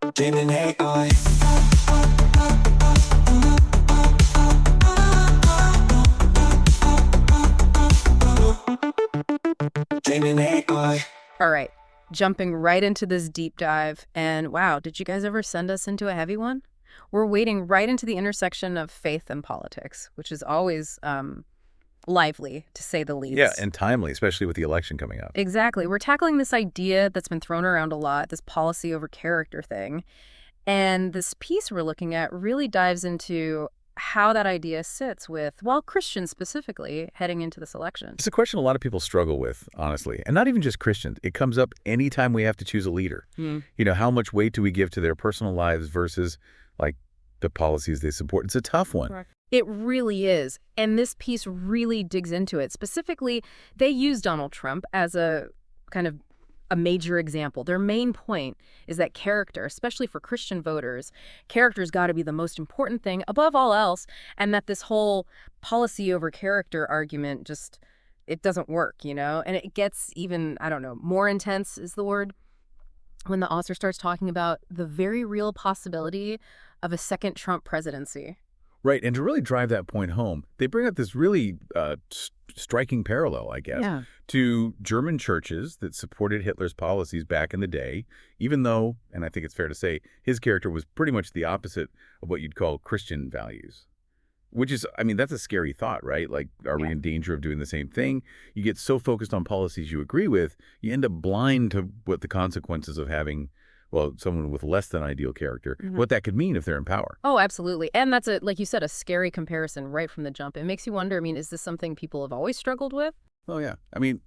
Jamin AI. Jamin AI. All right, jumping right into this deep dive. And wow, did you guys ever send us into a heavy one? We're wading right into the intersection of faith and politics, which is always lively, to say the Yeah, least. and timely, especially with the election coming up. Exactly. We're tackling this idea that's been thrown around a lot, this policy over character thing. And this piece we're looking at really dives into how that idea sits with, well, Christians specifically, heading into this election. It's a question a lot of people struggle with, honestly, and not even just Christians. It comes up anytime we have to choose a leader. How much weight do we give to their personal lives versus, like, the policies they support? It's a tough one. Correct. It really is. And this piece really digs into it. Specifically, they use Donald Trump as a kind of a major example. Their main point is that character, especially for Christian voters, character's got to be the most important thing above all else, and that this whole policy over character argument just, it doesn't work, And it gets even, I don't know, more intense is the word, when the author starts talking about the very real possibility of a second Trump presidency. Right, and to really drive that point home, they bring up this really striking parallel, I guess, to German churches that supported Hitler's policies back in the day, even though, and I think it's fair to say, his character was pretty much the opposite of what you'd call Christian values. Which is, I mean, that's a scary thought, right? Like, are we in danger of doing the same thing? You get so focused on policies you agree with, you end up blind to what the consequences of having, well, someone with less than ideal character, what that could mean if they're in power. Oh, absolutely. And that's, like you said, a scary comparison right from the jump. It makes you wonder, I mean, is this something people have always struggled with? Oh, yeah. I mean,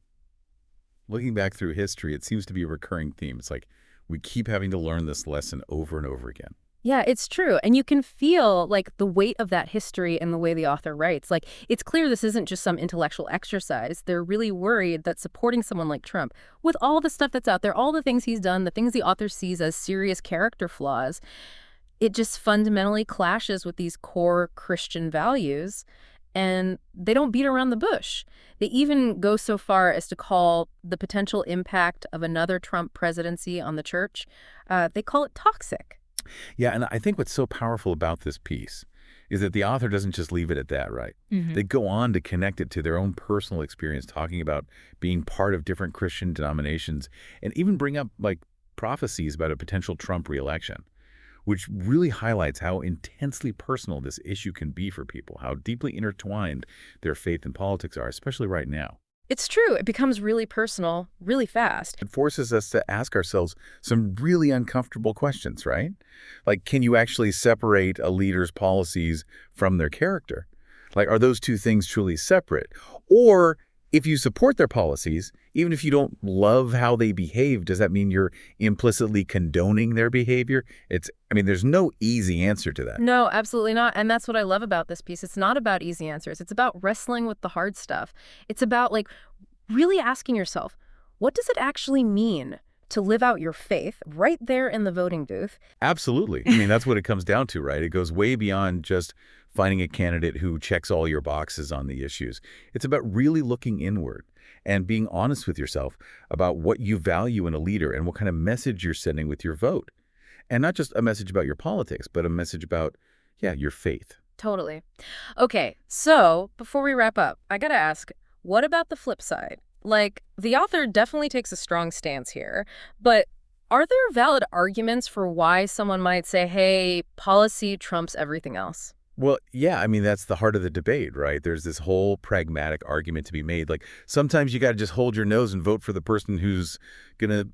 looking back through history, it seems to be a recurring theme. It's like we keep having to learn this lesson over and over again. Yeah, it's true. And you can feel like the weight of that history and the way the author writes. Like, it's clear this isn't just some intellectual exercise. They're really worried that supporting someone like Trump, with all the stuff that's out there, all the things he's done, the things the author sees as serious character flaws, it just fundamentally clashes with these core Christian values. And they don't beat around the bush. They even go so far as to call the potential impact of another Trump presidency on the church, they call it toxic. Yeah, and I think what's so powerful about this piece is that the author doesn't just leave it at that, right? They go on to connect it to their own personal experience, talking about being part of different Christian denominations, and even bring up, like, prophecies about a potential Trump reelection, which really highlights how intensely personal this issue can be for people, how deeply intertwined their faith and politics are, especially right now. It's true. It becomes really personal, really fast. It forces us to ask ourselves some really uncomfortable questions, right? Like, can you actually separate a leader's policies from their character? Like, are those two things truly separate? Or if you support their policies, even if you don't love how they behave, does that mean you're implicitly condoning their behavior? There's no easy answer to that. No, absolutely not. And that's what I love about this piece. It's not about easy answers. It's about wrestling with the hard stuff. It's about, like, really asking yourself, what does it actually mean to live out your faith right there in the voting booth? Absolutely. That's what it comes down to, right? It goes way beyond just finding a candidate who checks all your boxes on the issues. It's about really looking inward and being honest with yourself about what you value in a leader and what kind of message you're sending with your vote. And not just a message about your politics, but a message about, your faith. Totally. Okay, so before we wrap up, I gotta ask, what about the flip side? Like, the author definitely takes a strong stance here, but are there valid arguments for why someone might say, hey, policy trumps everything else? Well, yeah, that's the heart of the debate, right? There's this whole pragmatic argument to be made. Like, sometimes you got to just hold your nose and vote for the person who's going to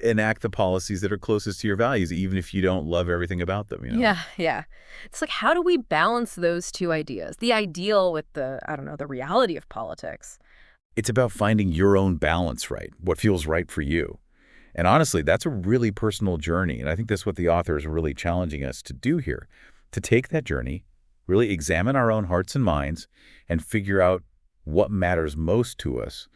enact the policies that are closest to your values, even if you don't love everything about them, Yeah. It's like, how do we balance those two ideas? The ideal with the reality of politics. It's about finding your own balance, right? What feels right for you. And honestly, that's a really personal journey. And I think that's what the author is really challenging us to do here, to take that journey, really examine our own hearts and minds, and figure out what matters most to us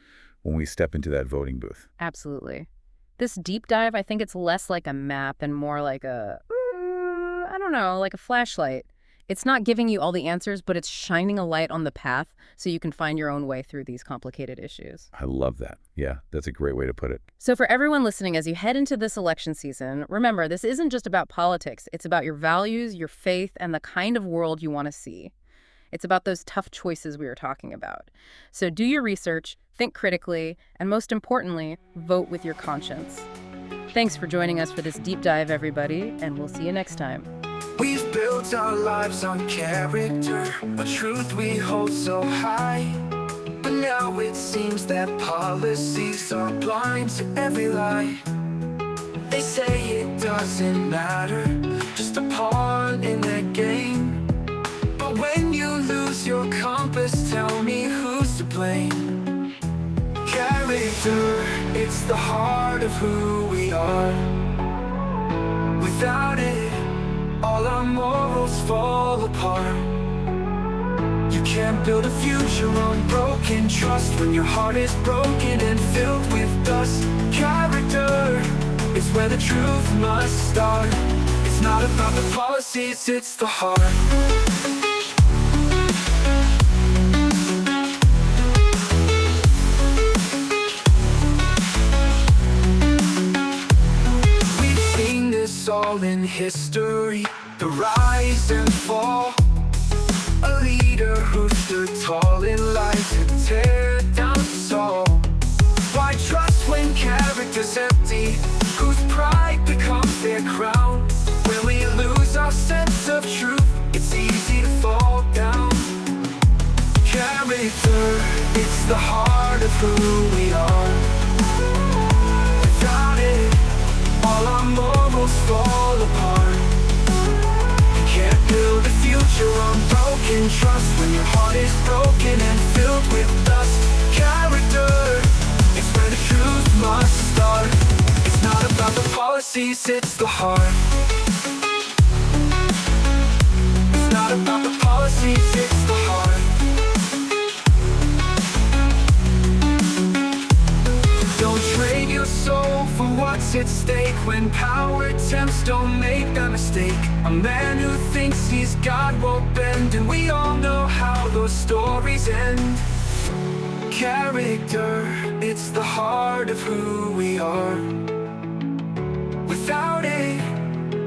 when we step into that voting booth. Absolutely. This deep dive, I think it's less like a map and more like like a flashlight. It's not giving you all the answers, but it's shining a light on the path so you can find your own way through these complicated issues. I love that. Yeah, that's a great way to put it. So for everyone listening, as you head into this election season, remember, this isn't just about politics. It's about your values, your faith, and the kind of world you want to see. It's about those tough choices we were talking about. So do your research, think critically, and most importantly, vote with your conscience. Thanks for joining us for this deep dive, everybody, and we'll see you next time. We've built our lives on character, a truth we hold so high. But now it seems that policies are blind to every lie. They say it doesn't matter, just a pawn in that game. But when you lose your compass, tell me who's to blame. Character, it's the heart of who we are. Without it, all our morals fall apart. You can't build a future on broken trust when your heart is broken and filled with dust. Character is where the truth must start. It's not about the policies, it's the heart. All in history, the rise and fall. A leader who stood tall in life to tear down Saul. Why trust when character's empty? Whose pride becomes their crown? When we lose our sense of truth, it's easy to fall down. Character, it's the heart of who we are. Without it, all our morals fall apart. You can't build a future on broken trust when your heart is broken and filled with dust. Character, it's where the truth must start. It's not about the policies, it's the heart. It's not about the policies, it's the heart. Don't trade your soul for what's at stake. When power tempts, don't make a mistake. A man who thinks he's God won't bend, and we all know how those stories end. Character, it's the heart of who we are. Without it,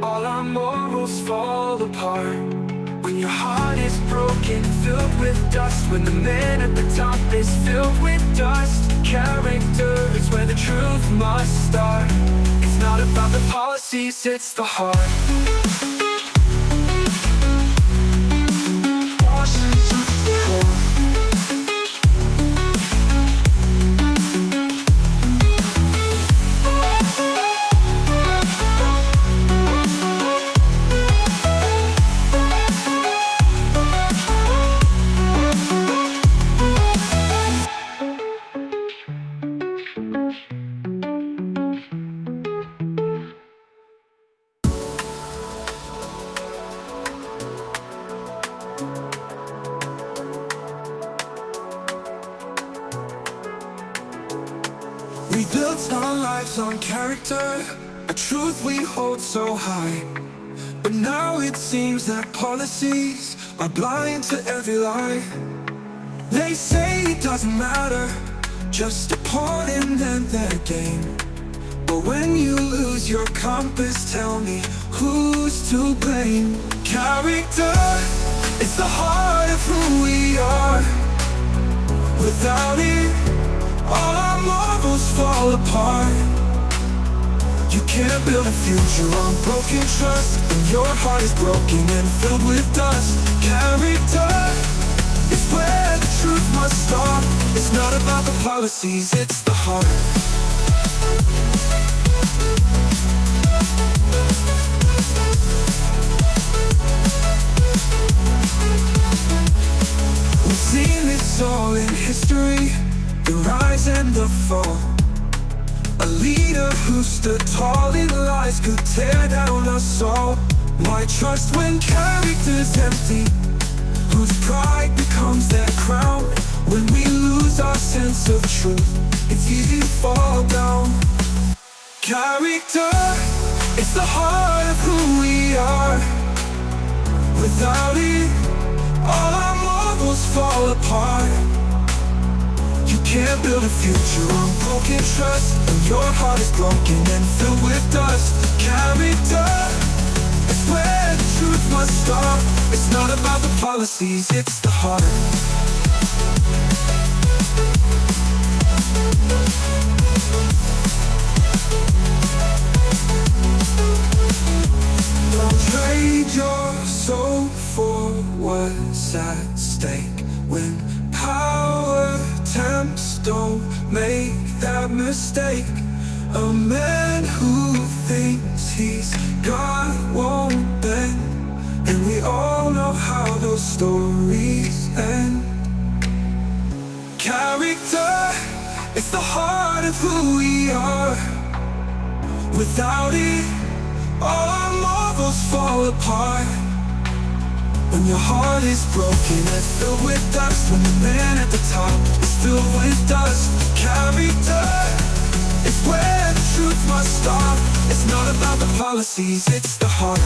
all our morals fall apart. When your heart is broken, filled with dust. When the man at the top is filled with dust. Character is where the truth must start. It's not about the policies, it's the heart. We built our lives on character, a truth we hold so high. But now it seems that policies are blind to every lie. They say it doesn't matter, just a pawn in their game. But when you lose your compass, tell me who's to blame. Character is the heart of who we are. Without it, all our morals fall apart. You can't build a future on broken trust when your heart is broken and filled with dust. Character is where the truth must start. It's not about the policies, it's the heart. We've seen this all in history, the rise and the fall. A leader who stood tall in lies could tear down us all. Why trust when character's empty? Whose pride becomes their crown? When we lose our sense of truth, it's easy to fall down. Character, it's the heart of who we are. Without it, all our marvels fall apart. You can't build a future on broken trust when your heart is broken and filled with dust. Character is where the truth must start. It's not about the policies, it's the heart. Don't trade your soul for what's at stake. When power tempts, don't make that mistake. A man who thinks he's God won't bend, and we all know how those stories end. Character is the heart of who we are. Without it, all our marvels fall apart. When your heart is broken and filled with dust, when the man at the top is filled with dust. Character is where the truth must start. It's not about the policies, it's the heart.